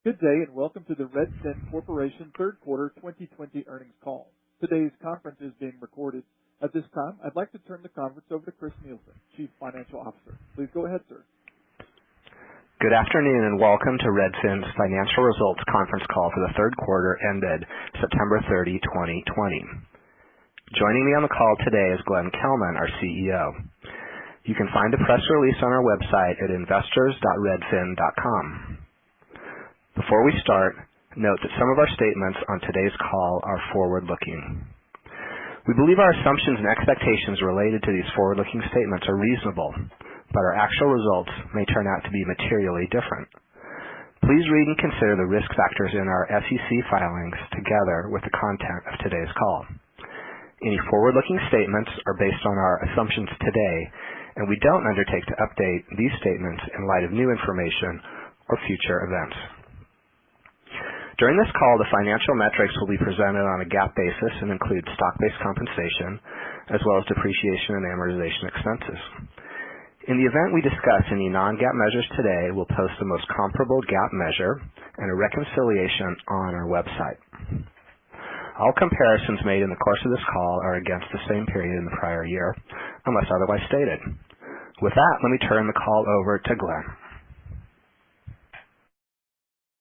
Good day, and welcome to the Redfin Corporation third quarter 2020 earnings call. Today's conference is being recorded. At this time, I'd like to turn the conference over to Chris Nielsen, Chief Financial Officer. Please go ahead, sir. Good afternoon, and welcome to Redfin's financial results conference call for the third quarter ended September 30, 2020. Joining me on the call today is Kelman, our CEO. You can find a press release on our website at investors.redfin.com. Before we start, note that some of our statements on today's call are forward-looking. We believe our assumptions and expectations related to these forward-looking statements are reasonable, but our actual results may turn out to be materially different. Please read and consider the risk factors in our SEC filings together with the content of today's call. Any forward-looking statements are based on our assumptions today, and we don't undertake to update these statements in light of new information or future events. During this call, the financial metrics will be presented on a GAAP basis and include stock-based compensation, as well as depreciation and amortization expenses. In the event we discuss any non-GAAP measures today, we'll post the most comparable GAAP measure and a reconciliation on our website. All comparisons made in the course of this call are against the same period in the prior year, unless otherwise stated. With that, let me turn the call over to Glenn.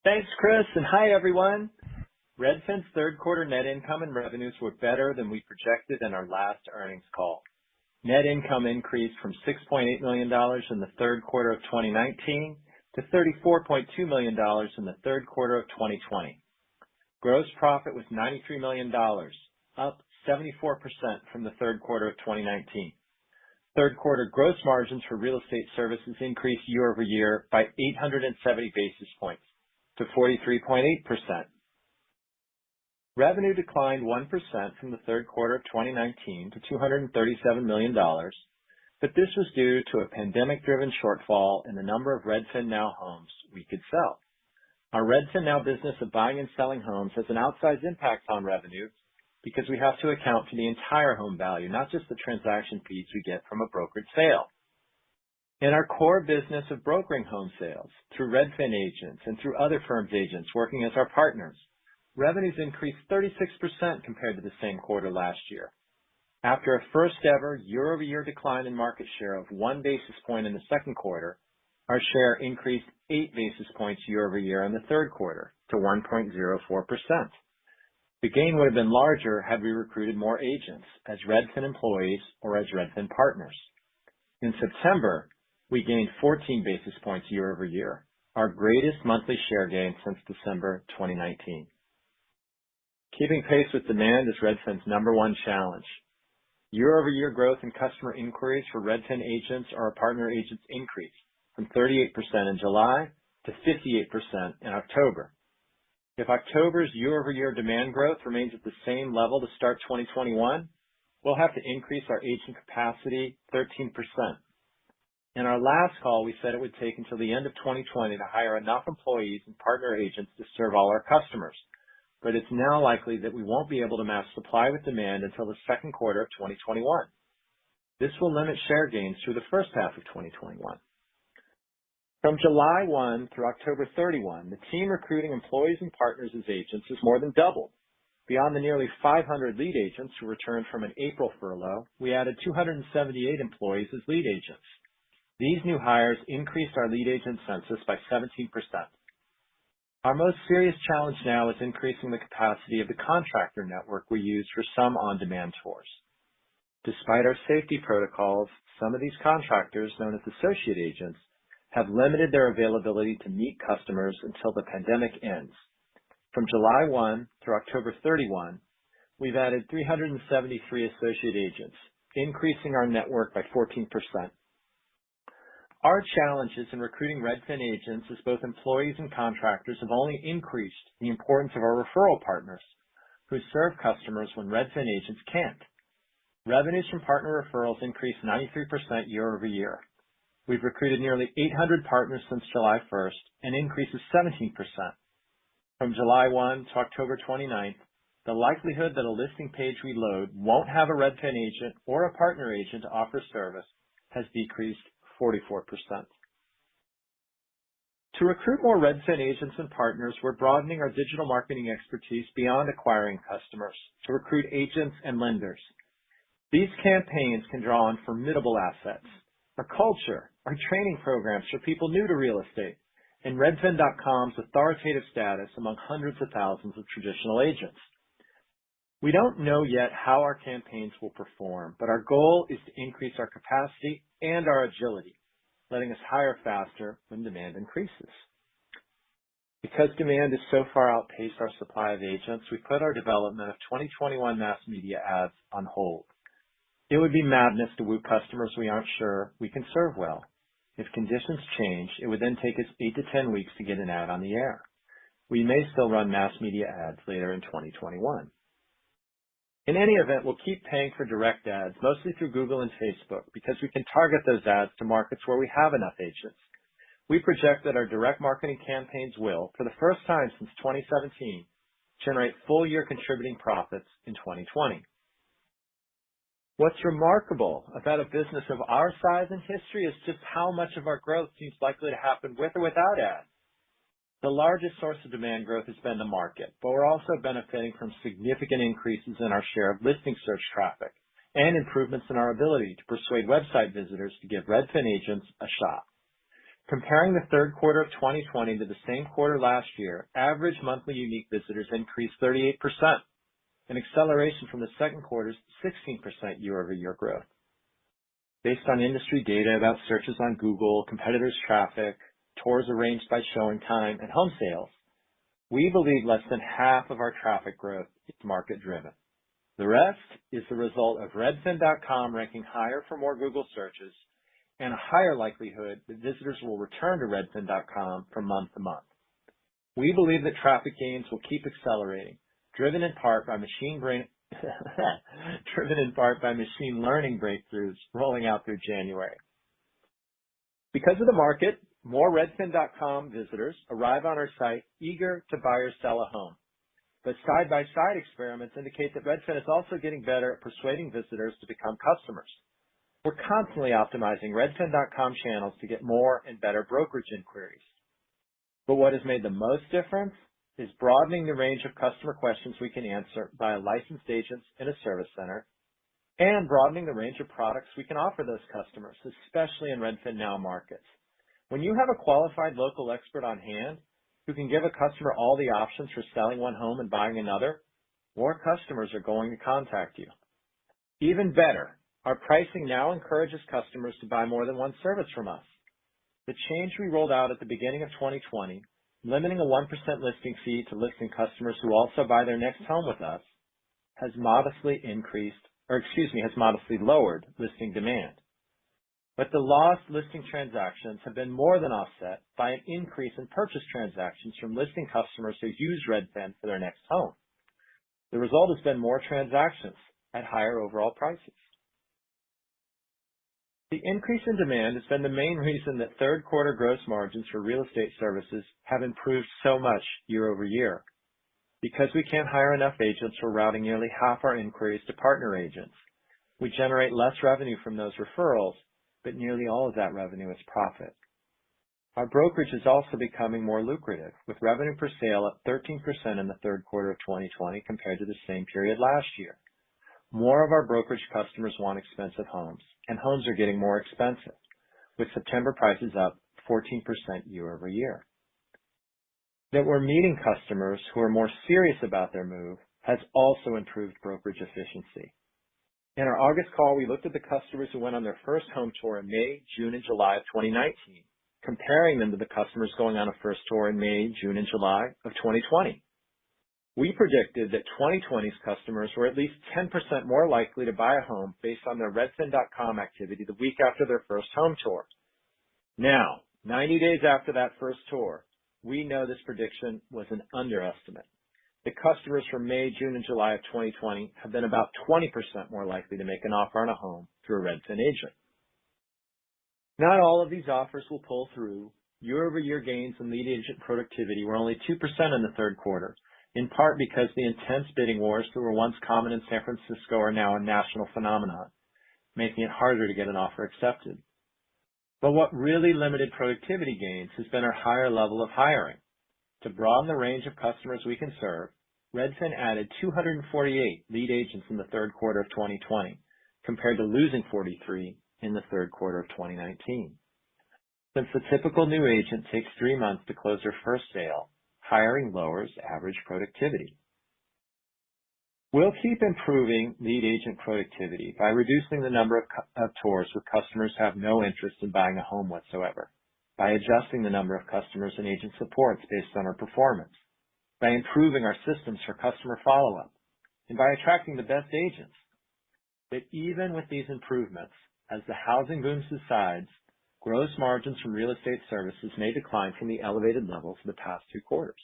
Thanks, Chris, and hi, everyone. Redfin's third quarter net income and revenues were better than we projected in our last earnings call. Net income increased from $6.8 million in the third quarter of 2019 to $34.2 million in the third quarter of 2020. Gross profit was $93 million, up 74% from the third quarter of 2019. Third quarter gross margins for real estate services increased year over year by 870 basis points to 43.8%. Revenue declined 1% from the third quarter of 2019 to $237 million, but this was due to a pandemic-driven shortfall in the number of Redfin Now homes we could sell. Our Redfin Now business of buying and selling homes has an outsized impact on revenue because we have to account for the entire home value, not just the transaction fees we get from a brokered sale. In our core business of brokering home sales through Redfin agents and through other firms' agents working as our partners, revenues increased 36% compared to the same quarter last year. After a first ever year-over-year decline in market share of 1 basis point in the second quarter, our share increased 8 basis points year over year in the third quarter to 1.04%. The gain would have been larger had we recruited more agents as Redfin employees or as Redfin partners. In September, we gained 14 basis points year over year, our greatest monthly share gain since December 2019. Keeping pace with demand is Redfin's number one challenge. Year-over-year growth in customer inquiries for Redfin agents or our partner agents increased from 38% in July to 58% in October. If October's year-over-year demand growth remains at the same level to start 2021, we'll have to increase our agent capacity 13%. In our last call, we said it would take until the end of 2020 to hire enough employees and partner agents to serve all our customers, but it's now likely that we won't be able to match supply with demand until the second quarter of 2021. This will limit share gains through the first half of 2021. From July 1 through October 31, the team recruiting employees and partners as agents has more than doubled. Beyond the nearly 500 lead agents who returned from an April furlough, we added 278 employees as lead agents. These new hires increased our lead agent census by 17%. Our most serious challenge now is increasing the capacity of the contractor network we use for some on-demand tours. Despite our safety protocols, some of these contractors, known as associate agents, have limited their availability to meet customers until the pandemic ends. From July 1 through October 31, we've added 373 associate agents, increasing our network by 14%. Our challenges in recruiting Redfin agents as both employees and contractors have only increased the importance of our referral partners who serve customers when Redfin agents can't. Revenues from partner referrals increased 93% year over year. We've recruited nearly 800 partners since July 1st, an increase of 17%. From July 1 to October 29th, the likelihood that a listing page we load won't have a Redfin agent or a partner agent to offer service has decreased 44%. To recruit more Redfin agents and partners, we're broadening our digital marketing expertise beyond acquiring customers to recruit agents and lenders. These campaigns can draw on formidable assets: our culture, our training programs for people new to real estate, and Redfin.com's authoritative status among hundreds of thousands of traditional agents. We don't know yet how our campaigns will perform, but our goal is to increase our capacity and our agility, letting us hire faster when demand increases. Because demand has so far outpaced our supply of agents, we put our development of 2021 mass media ads on hold. It would be madness to woo customers we aren't sure we can serve well. If conditions change, it would then take us 8 to 10 weeks to get an ad on the air. We may still run mass media ads later in 2021. In any event, we'll keep paying for direct ads, mostly through Google and Facebook, because we can target those ads to markets where we have enough agents. We project that our direct marketing campaigns will, for the first time since 2017, generate full-year contributing profits in 2020. What's remarkable about a business of our size and history is just how much of our growth seems likely to happen with or without ads. The largest source of demand growth has been the market, but we're also benefiting from significant increases in our share of listing search traffic and improvements in our ability to persuade website visitors to give Redfin agents a shot. Comparing the third quarter of 2020 to the same quarter last year, average monthly unique visitors increased 38%, an acceleration from the second quarter's 16% year-over-year growth. Based on industry data about searches on Google, competitors' traffic, tours arranged by showing time, and home sales, we believe less than half of our traffic growth is market-driven. The rest is the result of Redfin.com ranking higher for more Google searches and a higher likelihood that visitors will return to Redfin.com from month to month. We believe that traffic gains will keep accelerating, driven in part by machine learning breakthroughs rolling out through January. Because of the market, more Redfin.com visitors arrive on our site eager to buy or sell a home. But side-by-side experiments indicate that Redfin is also getting better at persuading visitors to become customers. We're constantly optimizing Redfin.com channels to get more and better brokerage inquiries. But what has made the most difference is broadening the range of customer questions we can answer by licensed agents in a service center, and broadening the range of products we can offer those customers, especially in Redfin Now markets. When you have a qualified local expert on hand who can give a customer all the options for selling one home and buying another, more customers are going to contact you. Even better, our pricing now encourages customers to buy more than one service from us. The change we rolled out at the beginning of 2020, limiting a 1% listing fee to listing customers who also buy their next home with us, has modestly lowered listing demand. But the lost listing transactions have been more than offset by an increase in purchase transactions from listing customers who use Redfin for their next home. The result has been more transactions at higher overall prices. The increase in demand has been the main reason that third quarter gross margins for real estate services have improved so much year over year. Because we can't hire enough agents, we're routing nearly half our inquiries to partner agents. We generate less revenue from those referrals, but nearly all of that revenue is profit. Our brokerage is also becoming more lucrative, with revenue per sale up 13% in the third quarter of 2020 compared to the same period last year. More of our brokerage customers want expensive homes, and homes are getting more expensive, with September prices up 14% year over year. That we're meeting customers who are more serious about their move has also improved brokerage efficiency. In our August call, we looked at the customers who went on their first home tour in May, June, and July of 2019, comparing them to the customers going on a first tour in May, June, and July of 2020. We predicted that 2020's customers were at least 10% more likely to buy a home based on their Redfin.com activity the week after their first home tour. Now, 90 days after that first tour, we know this prediction was an underestimate. The customers from May, June, and July of 2020 have been about 20% more likely to make an offer on a home through a Redfin agent. Not all of these offers will pull through. Year-over-year gains in lead agent productivity were only 2% in the third quarter, in part because the intense bidding wars that were once common in San Francisco are now a national phenomenon, making it harder to get an offer accepted. But what really limited productivity gains has been our higher level of hiring. To broaden the range of customers we can serve, Redfin added 248 lead agents in the third quarter of 2020, compared to losing 43 in the third quarter of 2019. Since the typical new agent takes 3 months to close their first sale, hiring lowers average productivity. We'll keep improving lead agent productivity by reducing the number of tours with customers who have no interest in buying a home whatsoever, by adjusting the number of customers and agent supports based on our performance, by improving our systems for customer follow-up, and by attracting the best agents. But even with these improvements, as the housing boom subsides, gross margins from real estate services may decline from the elevated levels of the past 2 quarters.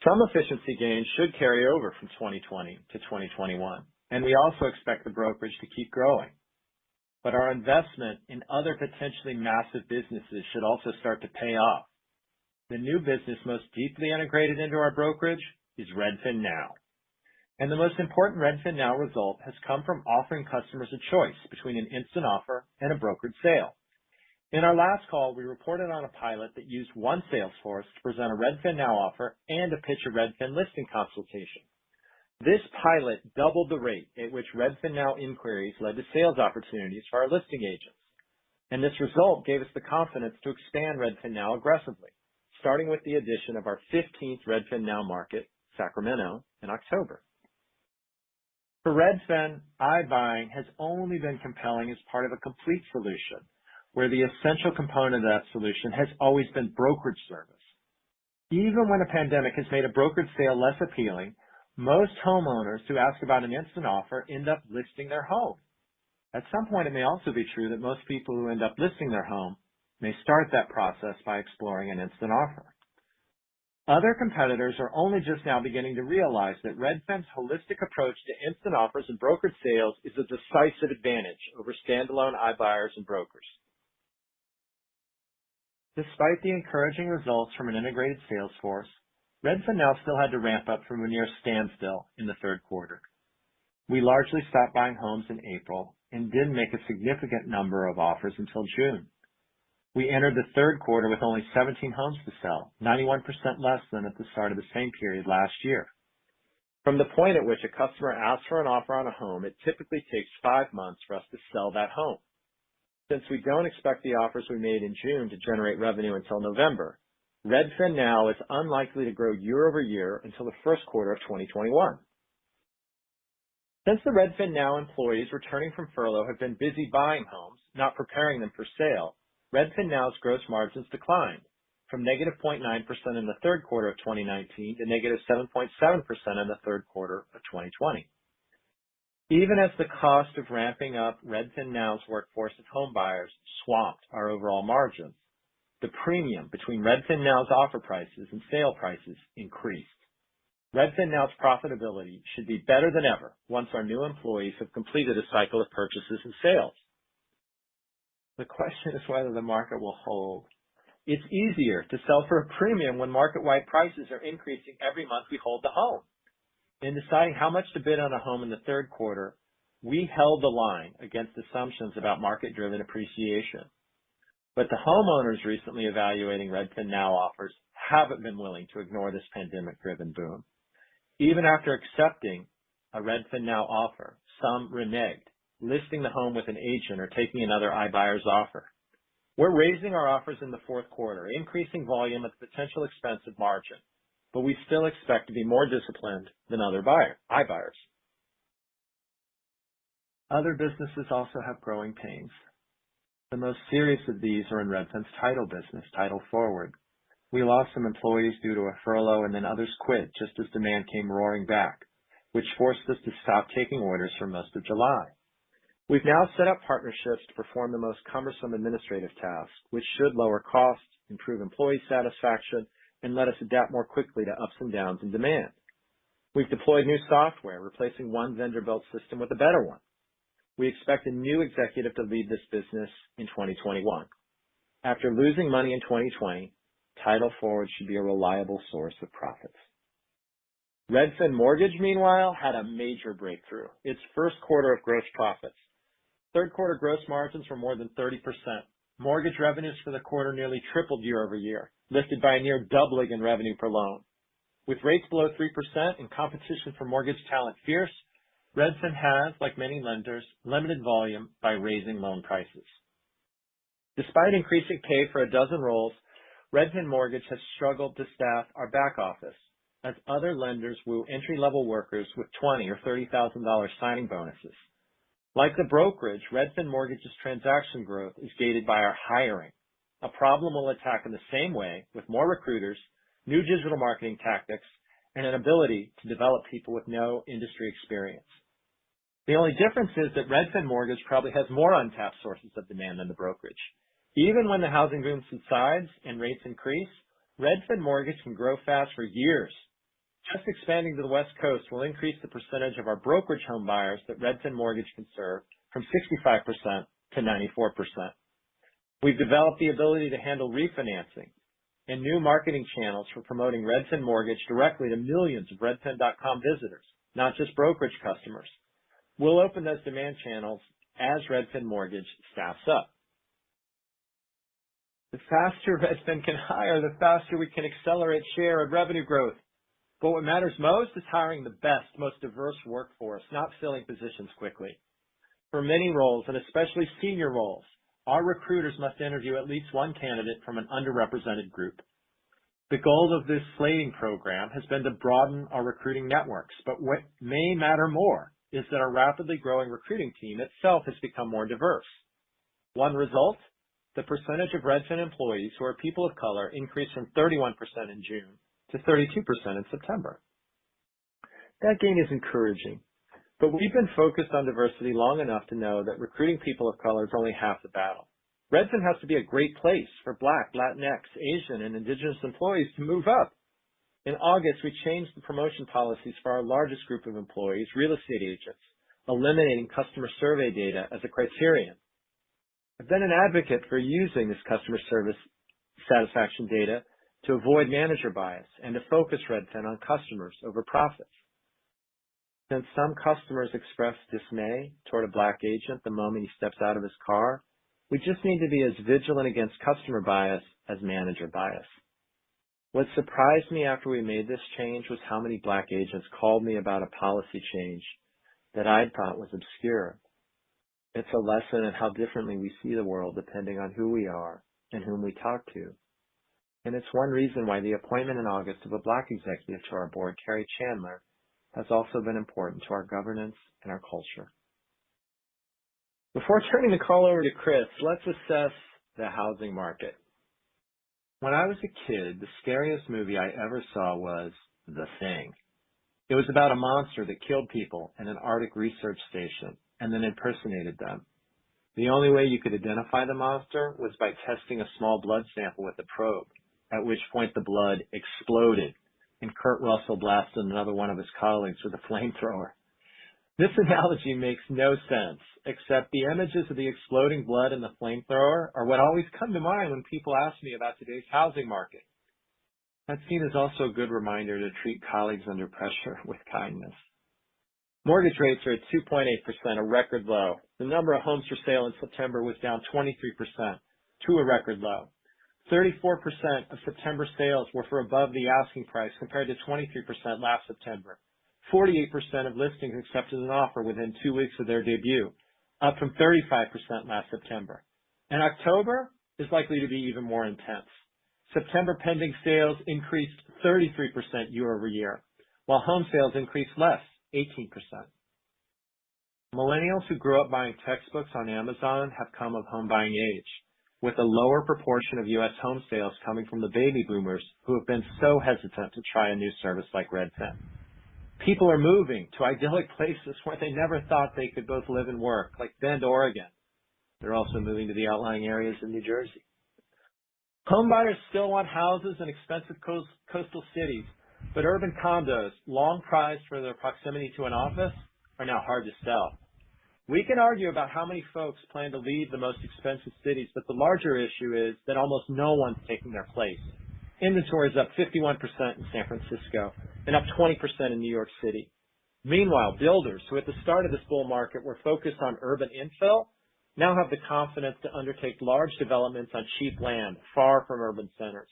Some efficiency gains should carry over from 2020 to 2021, and we also expect the brokerage to keep growing. But our investment in other potentially massive businesses should also start to pay off. The new business most deeply integrated into our brokerage is Redfin Now. And the most important Redfin Now result has come from offering customers a choice between an instant offer and a brokered sale. In our last call, we reported on a pilot that used one sales force to present a Redfin Now offer and to pitch a Redfin listing consultation. This pilot doubled the rate at which Redfin Now inquiries led to sales opportunities for our listing agents. And this result gave us the confidence to expand Redfin Now aggressively, starting with the addition of our 15th Redfin Now market, Sacramento, in October. For Redfin, iBuying has only been compelling as part of a complete solution, where the essential component of that solution has always been brokerage service. Even when a pandemic has made a brokered sale less appealing, most homeowners who ask about an instant offer end up listing their home. At some point, it may also be true that most people who end up listing their home may start that process by exploring an instant offer. Other competitors are only just now beginning to realize that Redfin's holistic approach to instant offers and brokered sales is a decisive advantage over standalone iBuyers and brokers. Despite the encouraging results from an integrated sales force, Redfin Now still had to ramp up from a near standstill in the third quarter. We largely stopped buying homes in April and didn't make a significant number of offers until June. We entered the third quarter with only 17 homes to sell, 91% less than at the start of the same period last year. From the point at which a customer asks for an offer on a home, it typically takes 5 months for us to sell that home. Since we don't expect the offers we made in June to generate revenue until November, Redfin Now is unlikely to grow year over year until the first quarter of 2021. Since the Redfin Now employees returning from furlough have been busy buying homes, not preparing them for sale, Redfin Now's gross margins declined from negative 0.9% in the third quarter of 2019 to negative 7.7% in the third quarter of 2020. Even as the cost of ramping up Redfin Now's workforce of home buyers swamped our overall margins, the premium between Redfin Now's offer prices and sale prices increased. Redfin Now's profitability should be better than ever once our new employees have completed a cycle of purchases and sales. The question is whether the market will hold. It's easier to sell for a premium when market-wide prices are increasing every month we hold the home. In deciding how much to bid on a home in the third quarter, we held the line against assumptions about market-driven appreciation. But the homeowners recently evaluating Redfin Now offers haven't been willing to ignore this pandemic-driven boom. Even after accepting a Redfin Now offer, some reneged, listing the home with an agent or taking another iBuyer's offer. We're raising our offers in the fourth quarter, increasing volume at the potential expense of margin, but we still expect to be more disciplined than other iBuyers. Other businesses also have growing pains. The most serious of these are in Redfin's title business, Title Forward. We lost some employees due to a furlough, and then others quit just as demand came roaring back, which forced us to stop taking orders for most of July. We've now set up partnerships to perform the most cumbersome administrative tasks, which should lower costs, improve employee satisfaction, and let us adapt more quickly to ups and downs in demand. We've deployed new software, replacing one vendor-built system with a better one. We expect a new executive to lead this business in 2021. After losing money in 2020, Title Forward should be a reliable source of profits. Redfin Mortgage, meanwhile, had a major breakthrough, its first quarter of gross profits. Third quarter gross margins were more than 30%. Mortgage revenues for the quarter nearly tripled year over year, lifted by a near doubling in revenue per loan. With rates below 3% and competition for mortgage talent fierce, Redfin has, like many lenders, limited volume by raising loan prices. Despite increasing pay for a dozen roles, Redfin Mortgage has struggled to staff our back office, as other lenders woo entry-level workers with $20,000 or $30,000 signing bonuses. Like the brokerage, Redfin Mortgage's transaction growth is gated by our hiring, a problem we'll attack in the same way with more recruiters, new digital marketing tactics, and an ability to develop people with no industry experience. The only difference is that Redfin Mortgage probably has more untapped sources of demand than the brokerage. Even when the housing boom subsides and rates increase, Redfin Mortgage can grow fast for years. Just expanding to the West Coast will increase the percentage of our brokerage home buyers that Redfin Mortgage can serve from 65% to 94%. We've developed the ability to handle refinancing and new marketing channels for promoting Redfin Mortgage directly to millions of Redfin.com visitors, not just brokerage customers. We'll open those demand channels as Redfin Mortgage staffs up. The faster Redfin can hire, the faster we can accelerate share and revenue growth. But what matters most is hiring the best, most diverse workforce, not filling positions quickly. For many roles, and especially senior roles, our recruiters must interview at least one candidate from an underrepresented group. The goal of this slating program has been to broaden our recruiting networks, but what may matter more is that our rapidly growing recruiting team itself has become more diverse. One result, the percentage of Redfin employees who are people of color increased from 31% in June to 32% in September. That gain is encouraging, but we've been focused on diversity long enough to know that recruiting people of color is only half the battle. Redfin has to be a great place for Black, Latinx, Asian, and Indigenous employees to move up. In August, we changed the promotion policies for our largest group of employees, real estate agents, eliminating customer survey data as a criterion. I've been an advocate for using this customer service satisfaction data to avoid manager bias and to focus Redfin on customers over profits. Since some customers express dismay toward a Black agent the moment he steps out of his car, we just need to be as vigilant against customer bias as manager bias. What surprised me after we made this change was how many Black agents called me about a policy change that I thought was obscure. It's a lesson in how differently we see the world depending on who we are and whom we talk to. And it's one reason why the appointment in August of a Black executive to our board, Carrie Chandler, has also been important to our governance and our culture. Before turning the call over to Chris, let's assess the housing market. When I was a kid, the scariest movie I ever saw was The Thing. It was about a monster that killed people in an Arctic research station and then impersonated them. The only way you could identify the monster was by testing a small blood sample with a probe, at which point the blood exploded and Kurt Russell blasted another one of his colleagues with a flamethrower. This analogy makes no sense, except the images of the exploding blood and the flamethrower are what always come to mind when people ask me about today's housing market. That scene is also a good reminder to treat colleagues under pressure with kindness. Mortgage rates are at 2.8%, a record low. The number of homes for sale in September was down 23% to a record low. 34% of September sales were for above the asking price compared to 23% last September. 48% of listings accepted an offer within 2 weeks of their debut, up from 35% last September. And October is likely to be even more intense. September pending sales increased 33% year over year, while home sales increased less, 18%. Millennials who grew up buying textbooks on Amazon have come of home buying age, with a lower proportion of U.S. home sales coming from the baby boomers who have been so hesitant to try a new service like Redfin. People are moving to idyllic places where they never thought they could both live and work, like Bend, Oregon. They're also moving to the outlying areas of New Jersey. Home buyers still want houses in expensive coastal cities, but urban condos, long prized for their proximity to an office, are now hard to sell. We can argue about how many folks plan to leave the most expensive cities, but the larger issue is that almost no one's taking their place. Inventory is up 51% in San Francisco and up 20% in New York City. Meanwhile, builders who at the start of this bull market were focused on urban infill now have the confidence to undertake large developments on cheap land far from urban centers.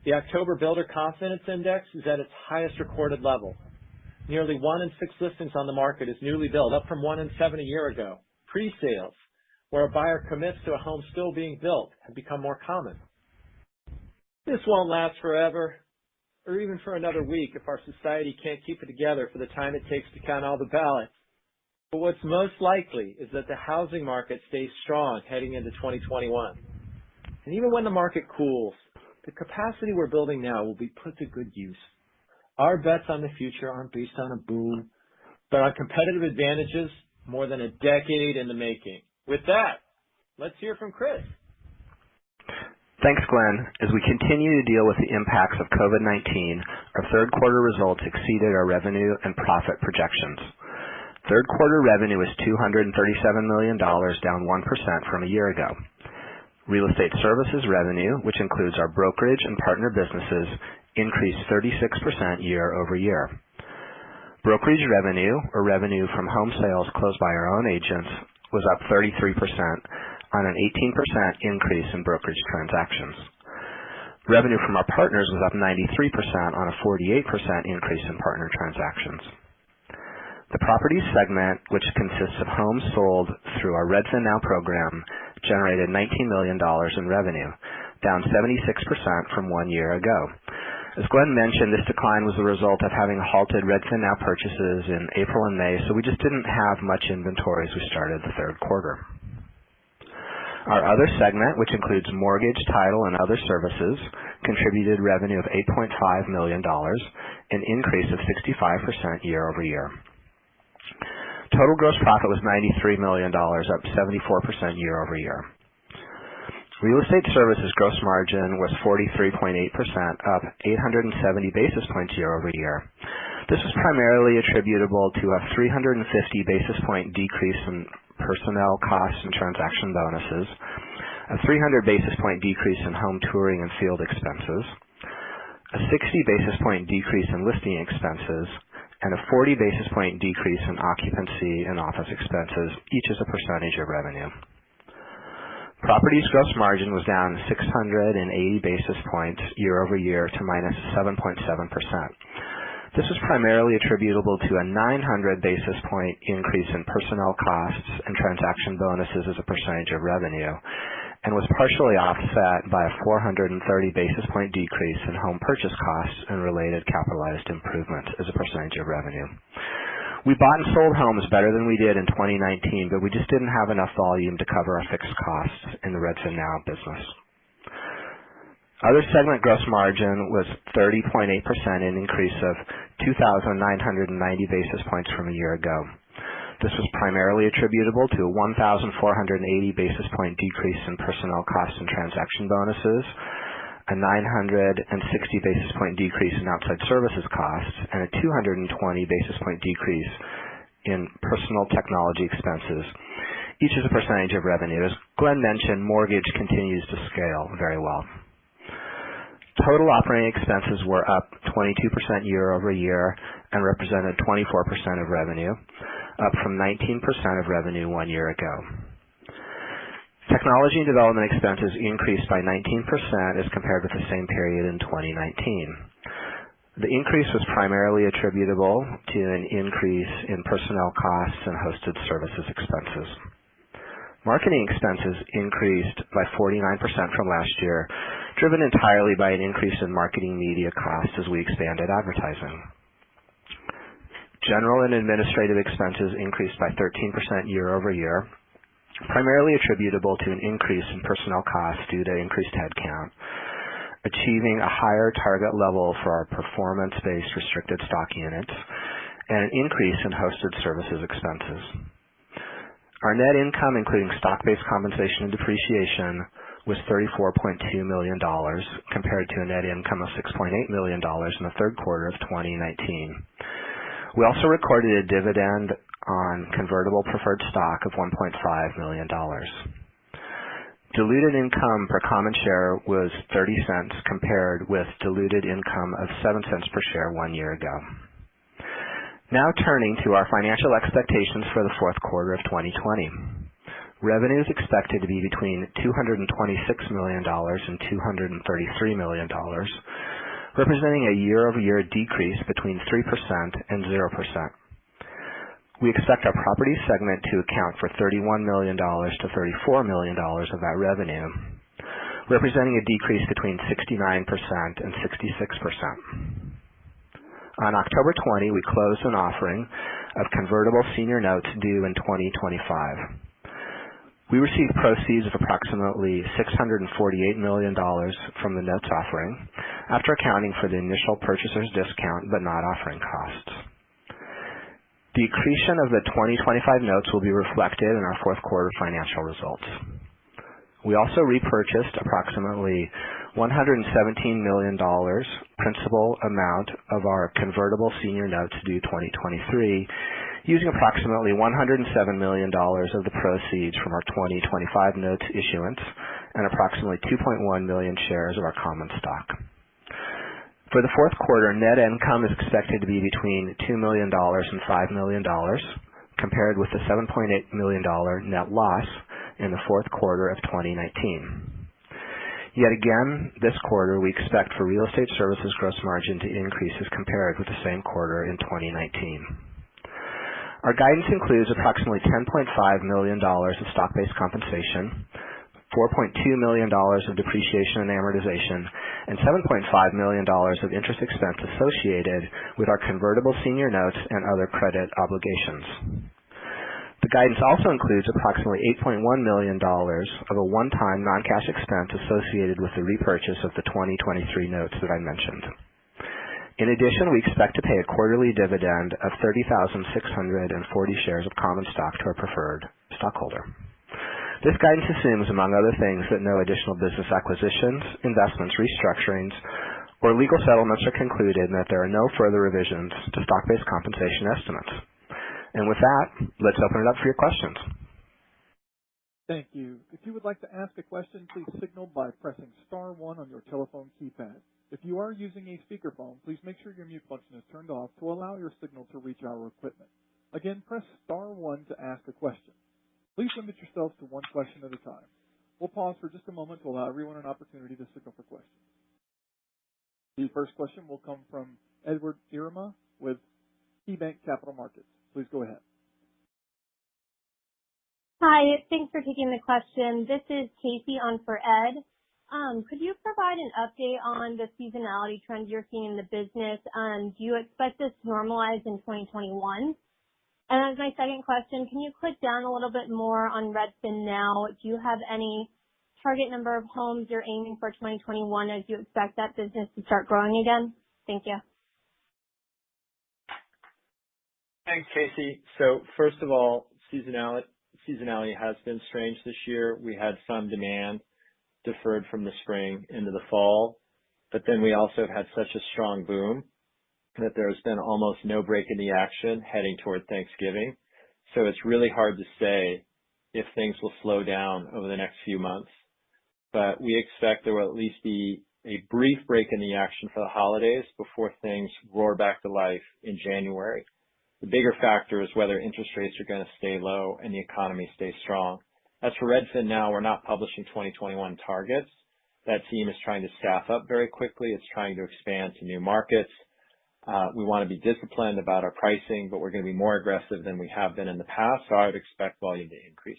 The October Builder Confidence Index is at its highest recorded level. Nearly 1 in 6 listings on the market is newly built, up from 1 in 7 a year ago. Pre-sales, where a buyer commits to a home still being built, have become more common. This won't last forever, or even for another week if our society can't keep it together for the time it takes to count all the ballots. But what's most likely is that the housing market stays strong heading into 2021. And even when the market cools, the capacity we're building now will be put to good use. Our bets on the future aren't based on a boom, but on competitive advantages more than a decade in the making. With that, let's hear from Chris. Thanks, Glenn. As we continue to deal with the impacts of COVID-19, our third quarter results exceeded our revenue and profit projections. Third quarter revenue was $237 million, down 1% from a year ago. Real estate services revenue, which includes our brokerage and partner businesses, increased 36% year over year. Brokerage revenue, or revenue from home sales closed by our own agents, was up 33% on an 18% increase in brokerage transactions. Revenue from our partners was up 93% on a 48% increase in partner transactions. The properties segment, which consists of homes sold through our Redfin Now program, generated $19 million in revenue, down 76% from 1 year ago. As Glenn mentioned, this decline was the result of having halted Redfin Now purchases in April and May, so we just didn't have much inventory as we started the third quarter. Our other segment, which includes mortgage, title, and other services, contributed revenue of $8.5 million, an increase of 65% year over year. Total gross profit was $93 million, up 74% year over year. Real estate services gross margin was 43.8%, up 870 basis points year over year. This was primarily attributable to a 350 basis point decrease in personnel costs and transaction bonuses, a 300 basis point decrease in home touring and field expenses, a 60 basis point decrease in listing expenses, and a 40 basis point decrease in occupancy and office expenses, each as a percentage of revenue. Properties gross margin was down 680 basis points year over year to minus 7.7%. This was primarily attributable to a 900 basis point increase in personnel costs and transaction bonuses as a percentage of revenue, and was partially offset by a 430 basis point decrease in home purchase costs and related capitalized improvements as a percentage of revenue. We bought and sold homes better than we did in 2019, but we just didn't have enough volume to cover our fixed costs in the Redfin Now business. Other segment gross margin was 30.8%, an increase of 2,990 basis points from a year ago. This was primarily attributable to a 1,480 basis point decrease in personnel costs and transaction bonuses, a 960 basis point decrease in outside services costs, and a 220 basis point decrease in personal technology expenses, each as a percentage of revenue. As Glenn mentioned, mortgage continues to scale very well. Total operating expenses were up 22% year over year and represented 24% of revenue, up from 19% of revenue 1 year ago. Technology and development expenses increased by 19% as compared with the same period in 2019. The increase was primarily attributable to an increase in personnel costs and hosted services expenses. Marketing expenses increased by 49% from last year, driven entirely by an increase in marketing media costs as we expanded advertising. General and administrative expenses increased by 13% year over year, primarily attributable to an increase in personnel costs due to increased headcount, achieving a higher target level for our performance-based restricted stock units, and an increase in hosted services expenses. Our net income, including stock-based compensation and depreciation, was $34.2 million, compared to a net income of $6.8 million in the third quarter of 2019. We also recorded a dividend on convertible preferred stock of $1.5 million. Diluted income per common share was 30 cents compared with diluted income of 7 cents per share 1 year ago. Now turning to our financial expectations for the fourth quarter of 2020. Revenue is expected to be between $226 million and $233 million, representing a year-over-year decrease between 3% and 0%. We expect our property segment to account for $31 million to $34 million of that revenue, representing a decrease between 69% and 66%. On October 20, we closed an offering of convertible senior notes due in 2025. We received proceeds of approximately $648 million from the notes offering after accounting for the initial purchaser's discount but not offering costs. The accretion of the 2025 notes will be reflected in our fourth quarter financial results. We also repurchased approximately $117 million principal amount of our convertible senior notes due 2023, using approximately $107 million of the proceeds from our 2025 notes issuance and approximately 2.1 million shares of our common stock. For the fourth quarter, net income is expected to be between $2 million and $5 million, compared with the $7.8 million net loss in the fourth quarter of 2019. Yet again, this quarter, we expect for real estate services gross margin to increase as compared with the same quarter in 2019. Our guidance includes approximately $10.5 million of stock-based compensation, $4.2 million of depreciation and amortization, and $7.5 million of interest expense associated with our convertible senior notes and other credit obligations. The guidance also includes approximately $8.1 million of a one-time non-cash expense associated with the repurchase of the 2023 notes that I mentioned. In addition, we expect to pay a quarterly dividend of 30,640 shares of common stock to our preferred stockholder. This guidance assumes, among other things, that no additional business acquisitions, investments, restructurings, or legal settlements are concluded and that there are no further revisions to stock-based compensation estimates. And with that, let's open it up for your questions. Thank you. If you would like to ask a question, please signal by pressing star 1 on your telephone keypad. If you are using a speakerphone, please make sure your mute function is turned off to allow your signal to reach our equipment. Again, press star 1 to ask a question. Please limit yourself to one question at a time. We'll pause for just a moment to allow everyone an opportunity to signal for questions. The first question will come from Edward Yruma with KeyBanc Capital Markets. Please go ahead. Hi, thanks for taking the question. This is Casey on for Ed. Could you provide an update on the seasonality trends you're seeing in the business? Do you expect this to normalize in 2021? And as my second question, can you click down a little bit more on Redfin now? Do you have any target number of homes you're aiming for 2021 as you expect that business to start growing again? Thank you. Thanks, Casey. So first of all, seasonality has been strange this year. We had some demand deferred from the spring into the fall, but then we also had such a strong boom that there's been almost no break in the action heading toward Thanksgiving. So it's really hard to say if things will slow down over the next few months. But we expect there will at least be a brief break in the action for the holidays before things roar back to life in January. The bigger factor is whether interest rates are going to stay low and the economy stays strong. As for Redfin now, we're not publishing 2021 targets. That team is trying to staff up very quickly. It's trying to expand to new markets. We want to be disciplined about our pricing, but we're going to be more aggressive than we have been in the past, so I would expect volume to increase.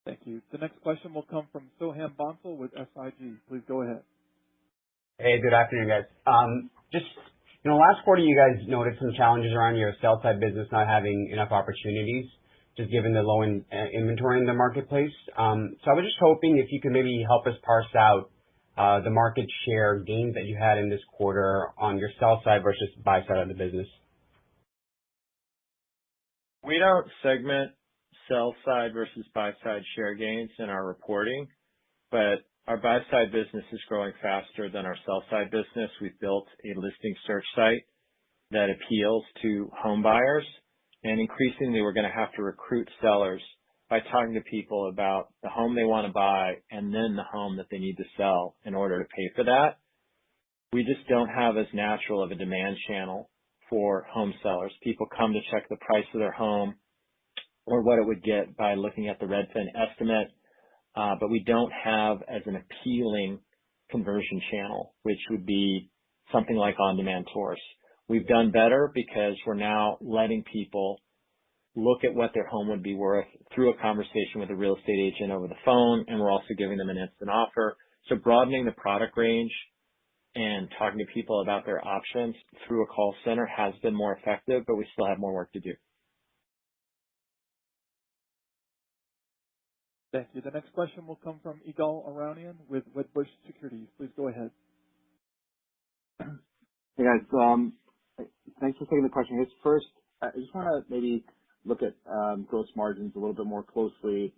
Thank you. The next question will come from Soham Bansal with SIG. Please go ahead. Hey, good afternoon, guys. Last quarter you guys noted some challenges around your sell side business not having enough opportunities, just given the low inventory in the marketplace. So I was just hoping if you could maybe help us parse out the market share gains that you had in this quarter on your sell side versus buy side of the business. We don't segment sell side versus buy side share gains in our reporting, but our buy side business is growing faster than our sell side business. We've built a listing search site that appeals to home buyers, and increasingly we're going to have to recruit sellers by talking to people about the home they want to buy and then the home that they need to sell in order to pay for that. We just don't have as natural of a demand channel for home sellers. People come to check the price of their home or what it would get by looking at the Redfin estimate, but we don't have as an appealing conversion channel, which would be something like on-demand tours. We've done better because we're now letting people look at what their home would be worth through a conversation with a real estate agent over the phone, and we're also giving them an instant offer. So broadening the product range and talking to people about their options through a call center has been more effective, but we still have more work to do. Thank you. The next question will come from Igal Aronian with Wedbush Securities. Please go ahead. Hey guys, thanks for taking the question. First, I just want to maybe look at gross margins a little bit more closely,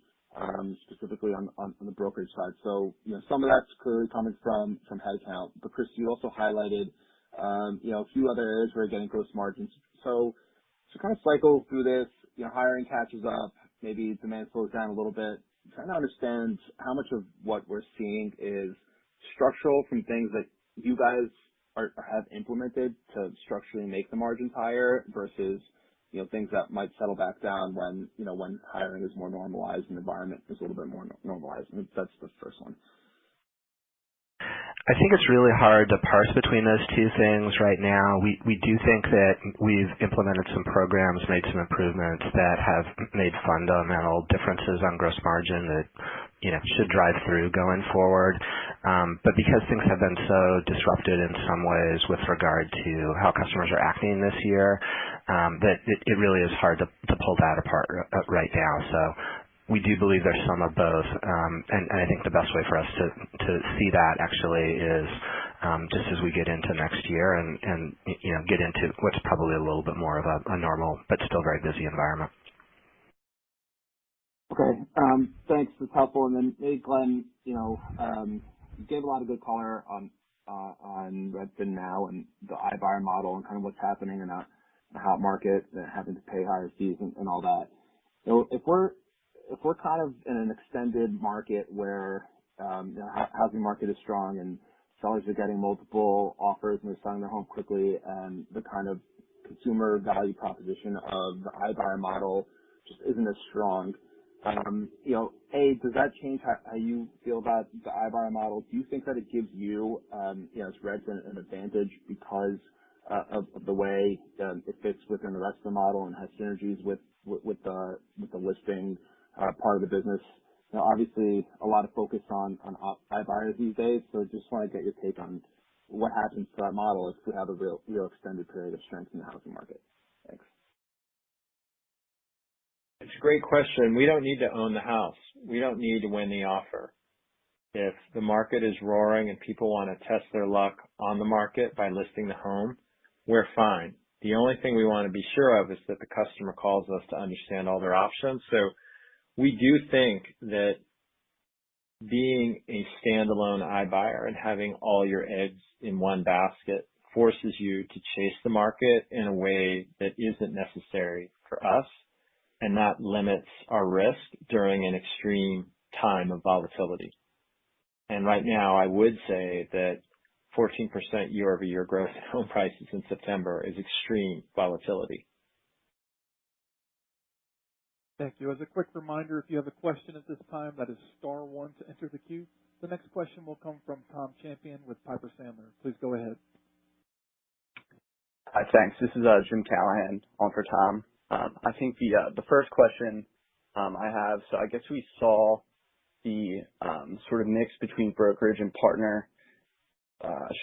specifically on the brokerage side. So, some of that's clearly coming from headcount, but Chris, you also highlighted, a few other areas where you're getting gross margins. So kind of cycle through this, hiring catches up, maybe demand slows down a little bit. I'm trying to understand how much of what we're seeing is structural from things that you guys have implemented to structurally make the margins higher versus, things that might settle back down when hiring is more normalized and the environment is a little bit more normalized. I think that's the first one. I think it's really hard to parse between those two things right now. We do think that we've implemented some programs, made some improvements that have made fundamental differences on gross margin that, should drive through going forward. But because things have been so disrupted in some ways with regard to how customers are acting this year, that it really is hard to pull that apart right now. So we do believe there's some of both, and I think the best way for us to see that actually is just as we get into next year and get into what's probably a little bit more of a normal but still very busy environment. Okay, thanks. That's helpful. And then maybe Glenn, you gave a lot of good color on Redfin now and the iBuyer model and kind of what's happening in a hot market, having to pay higher fees and all that. If we're kind of in an extended market where the housing market is strong and sellers are getting multiple offers and they're selling their home quickly, and the kind of consumer value proposition of the iBuyer model just isn't as strong, does that change how you feel about the iBuyer model? Do you think that it gives you, as Redfin, an advantage because of the way it fits within the rest of the model and has synergies with the listing part of the business? Obviously, a lot of focus on iBuyers these days, so just want to get your take on what happens to that model if we have a real extended period of strength in the housing market. Thanks. It's a great question. We don't need to own the house. We don't need to win the offer. If the market is roaring and people want to test their luck on the market by listing the home, we're fine. The only thing we want to be sure of is that the customer calls us to understand all their options. So we do think that being a standalone iBuyer and having all your eggs in one basket forces you to chase the market in a way that isn't necessary for us, and that limits our risk during an extreme time of volatility. And right now, I would say that 14% year-over-year growth in home prices in September is extreme volatility. Thank you. As a quick reminder, if you have a question at this time, that is star one to enter the queue. The next question will come from Tom Champion with Piper Sandler. Please go ahead. Hi, thanks. This is Jim Callahan on for Tom. I think the first question I have, so I guess we saw the sort of mix between brokerage and partner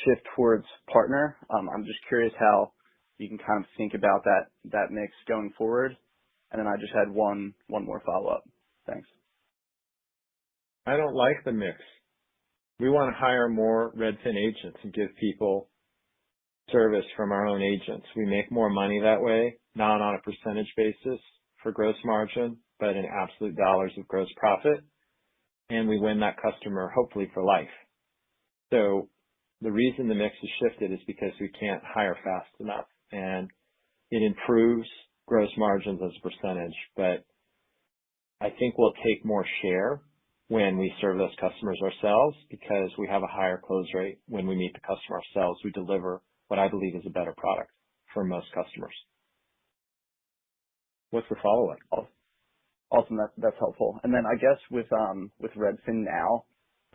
shift towards partner. I'm just curious how you can kind of think about that mix going forward. And then I just had one more follow-up. Thanks. I don't like the mix. We want to hire more Redfin agents and give people service from our own agents. We make more money that way, not on a percentage basis for gross margin, but in absolute dollars of gross profit. And we win that customer hopefully for life. So the reason the mix has shifted is because we can't hire fast enough, and it improves gross margins as a percentage. But I think we'll take more share when we serve those customers ourselves because we have a higher close rate when we meet the customer ourselves. We deliver what I believe is a better product for most customers. What's the follow-up? Awesome. That's helpful. And then I guess with Redfin now,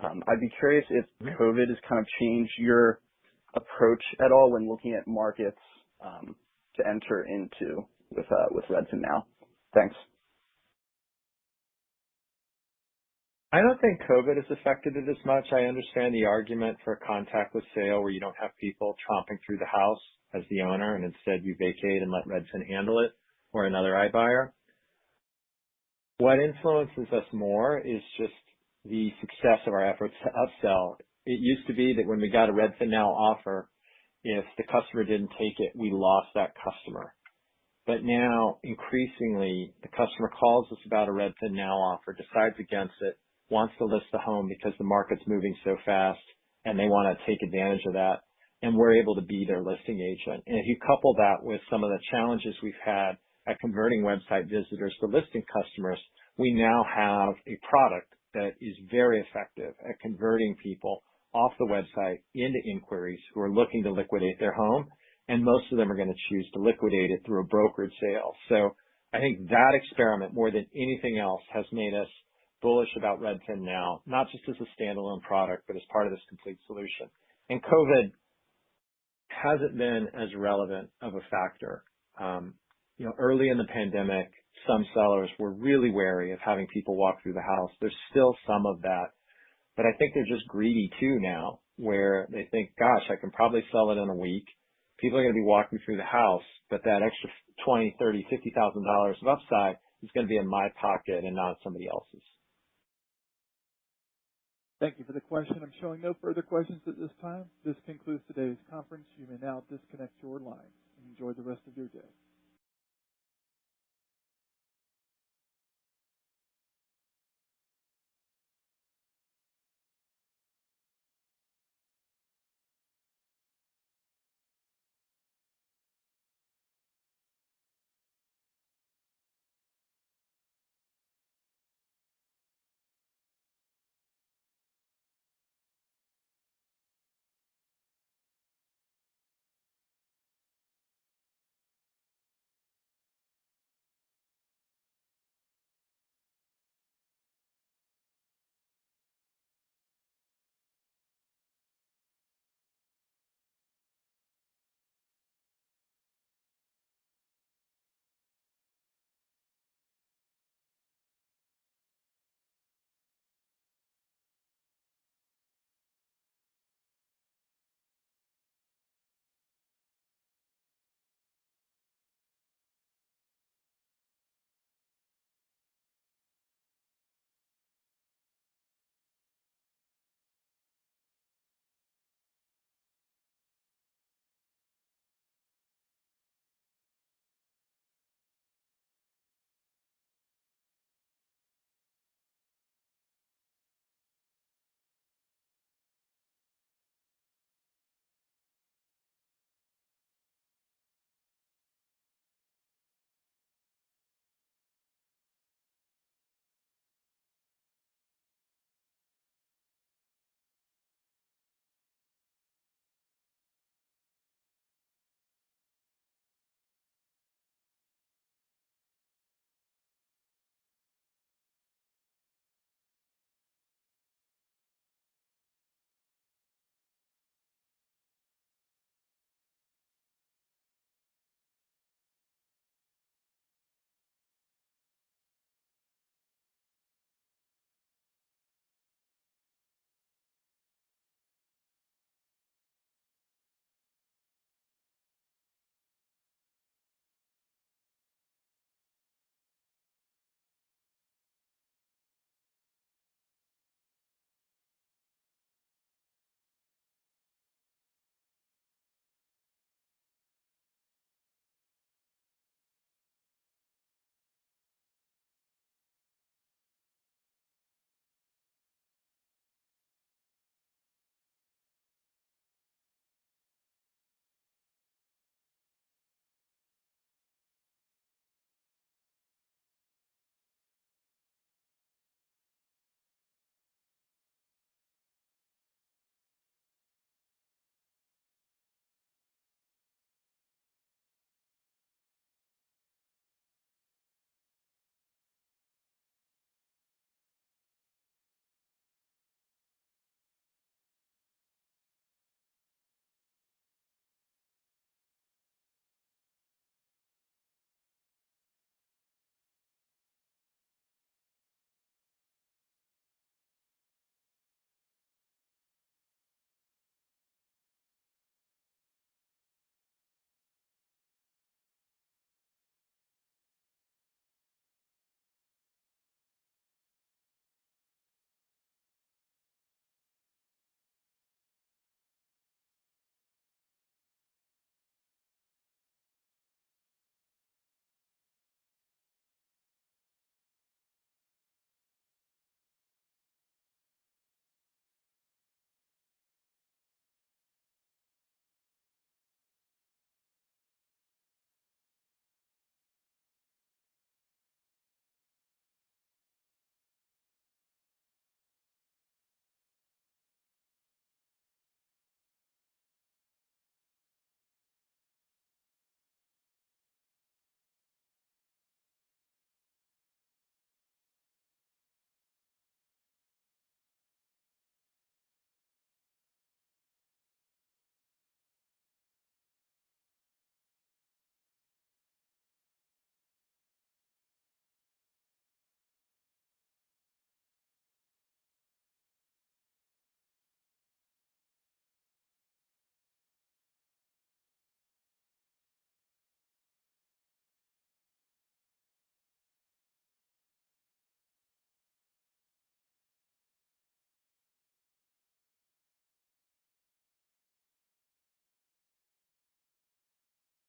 I'd be curious if COVID has kind of changed your approach at all when looking at markets to enter into with Redfin now. Thanks. I don't think COVID has affected it as much. I understand the argument for a contactless sale where you don't have people tromping through the house as the owner and instead you vacate and let Redfin handle it or another iBuyer. What influences us more is just the success of our efforts to upsell. It used to be that when we got a Redfin Now offer, if the customer didn't take it, we lost that customer. But now, increasingly, the customer calls us about a Redfin Now offer, decides against it, wants to list the home because the market's moving so fast and they want to take advantage of that, and we're able to be their listing agent. And if you couple that with some of the challenges we've had at converting website visitors to listing customers, we now have a product that is very effective at converting people off the website into inquiries who are looking to liquidate their home, and most of them are going to choose to liquidate it through a brokered sale. So I think that experiment, more than anything else, has made us bullish about Redfin Now, not just as a standalone product, but as part of this complete solution. And COVID hasn't been as relevant of a factor. Early in the pandemic, some sellers were really wary of having people walk through the house. There's still some of that, but I think they're just greedy too now, where they think, gosh, I can probably sell it in a week. People are going to be walking through the house, but that extra $20,000, $30,000, $50,000 of upside is going to be in my pocket and not somebody else's. Thank you for the question. I'm showing no further questions at this time. This concludes today's conference. You may now disconnect your line and enjoy the rest of your day.